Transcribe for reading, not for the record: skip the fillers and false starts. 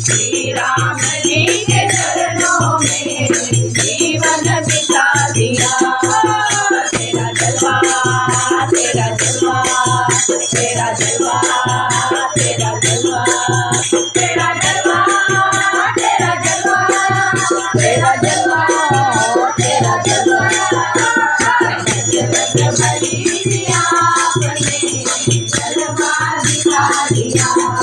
श्री राम जी के चरणों में जीवन बिता दिया। तेरा जलवा तेरा जलवा तेरा जलवा तेरा जलवा तेरा जलवा तेरा जलवा तेरा जलवा तेरा जलवा जलवा दिया आपने जलवा दिखा दिया।